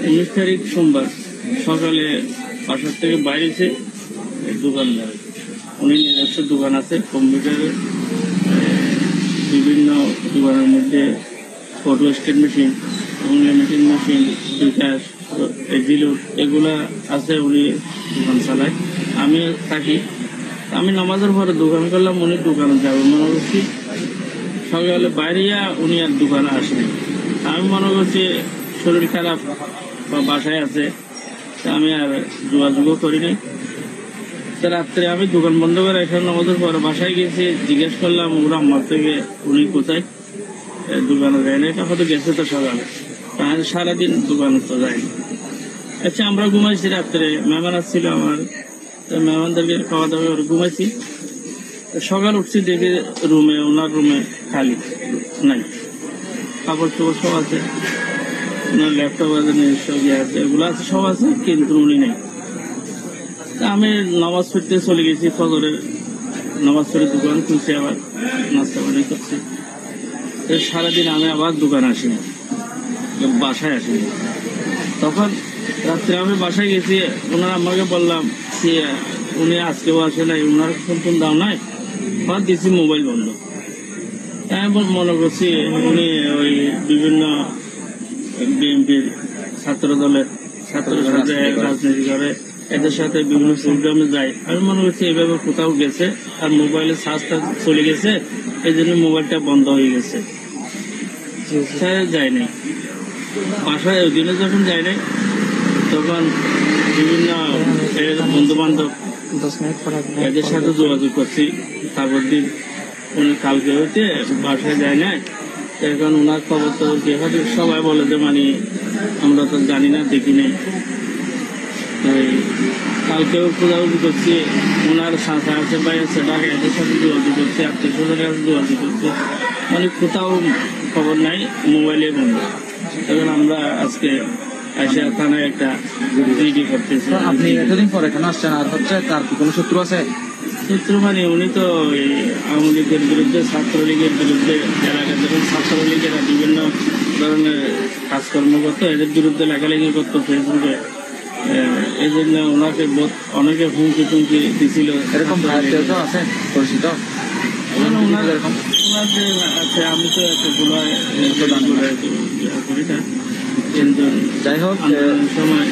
19 তারিখ সোমবার সকালে বাসার থেকে বাইরেছে দোকানদার। উনি নিজস্ব দোকান আছে কম্পিউটারের, বিভিন্ন দোকানের মধ্যে photo state machine, limited machine, bKash, জিলো এগুলা আছে। উনি দোকান চালায়, আমি থাকি। আমি নামাজের পরে দোকান করলাম, উনি দোকানে যাবে মনে করছি। সকালে বাইরিয়া উনি আর দোকানে আসেনি। আমি মনে করছি শরীর খারাপ বা বাসায় আছে, আমি আর যোগাযোগও করিনি। রাত্রে আমি দোকান বন্ধ করে এখানে নামাজের পরে বাসায় গেছি, জিজ্ঞেস করলাম ওর আম্মার থেকে উনি কোথায়, দোকানে যায়নি। হয়তো গেছে তো সকালে, তাহলে সারাদিন দোকানে তো যায়নি। আচ্ছা, আমরা ঘুমাইছি রাত্রে, মেহমান আসছিল আমার, মেহমানদেরকে খাওয়া দাওয়া করে ঘুমাইছি। সকাল উঠছি দেখে রুমে, ওনার রুমে খালি নাই, কাপড় চোপড় সব আছে, ওনার ল্যাপটপ আছে, সব আছে, এগুলো আছে, সব আছে, কিন্তু উনি নেই। আমি নামাজ পড়তে চলে গেছি, ফজরের নামাজ পড়ে দোকান খুলছি, আবার নাস্তা পানি করছি। সারাদিন আমি আবার দোকানে আসিনি, বাসায় আসিনি। তখন রাত্রে আমি বাসায় গেছি, ওনার আমাকে বললাম যে উনি আজকেও আসে নাই, ওনার ফোন দাও নাই, বাদ দিচ্ছি, মোবাইল বন্ধ। এমন মনে করছি উনি ওই বিভিন্ন বিএনপির ছাত্র দলের ছাত্রের সাথে রাজনীতি করে, এদের সাথে বিভিন্ন প্রোগ্রামে যায়। আমি মনে করছি এভাবে কোথাও গেছে, আর মোবাইলের চার্জটা চলে গেছে, এই জন্য মোবাইলটা বন্ধ হয়ে গেছে। যায়নি বাসায়, ওই দিনে যখন যায়নি তখন বিভিন্ন বন্ধু বান্ধব এদের সাথে যোগাযোগ করছি। তারপর দিন উনি কালকে হইতে বাসায় যায় না। এখন ওনার খবর তো যেভাবে সবাই বলে যে মানে আমরা তো জানি না, দেখি নাই। কালকেও খোঁজাখুঁজি করছি, ওনার শাখা আছে, ভাই আছে, ঢাকা, এদের সাথে যোগাযোগ করছি, আত্মীয় স্বজনের কাছে যোগাযোগ করছি, মানে কোথাও খবর নাই, মোবাইলে বন্ধ। এখন আমরা আজকে এসে থানায় একটা জিডি করতেছি। আপনি এতদিন পরে এখানে আসছেন, আর হচ্ছে তার কি কোনো শত্রু আছে? শত্রু মানে উনি তো আওয়ামী লীগের বিরুদ্ধে, ছাত্রলীগের বিরুদ্ধে, এলাকার যখন ছাত্রলীগের বিভিন্ন ধরনের কাজকর্ম করতো, এদের বিরুদ্ধে লেখালেখি করতো ফেসবুকে। এই জন্য ওনাকে অনেকে হুমকি টুমকি দিছিল। এরকম আছে পরিচিত? ওনার যে আছে, আমি তো এতগুলো করি না, কিন্তু যাই হোক, সময়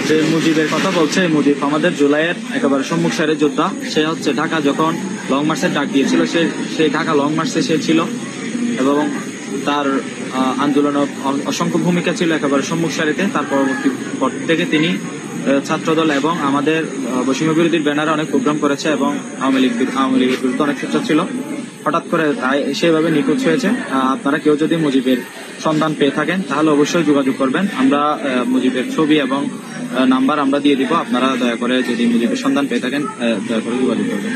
যে মুজিবের কথা বলছে, মুজিব আমাদের জুলাইয়ের একেবারে সম্মুখ সারির যোদ্ধা। সে হচ্ছে ঢাকা যখন লং মার্চের ডাক দিয়েছিল, সে ঢাকা লং মার্চে সে ছিল, এবং তার আন্দোলনে অসংখ্য ভূমিকা ছিল একেবারে সম্মুখ সারিতে। তার পরবর্তী পর থেকে তিনি ছাত্রদল এবং আমাদের বৈষম্য বিরোধীর ব্যানারে অনেক প্রোগ্রাম করেছে, এবং আওয়ামী লীগের বিরুদ্ধে অনেক চেষ্টা ছিল। হঠাৎ করে সেভাবে নিখোঁজ হয়েছে। আপনারা কেউ যদি মুজিবের সন্ধান পেয়ে থাকেন তাহলে অবশ্যই যোগাযোগ করবেন। আমরা মুজিবের ছবি এবং নাম্বার আমরা দিয়ে দিব। আপনারা দয়া করে যদি মুজিবের সন্ধান পেয়ে থাকেন দয়া করে যোগাযোগ করবেন।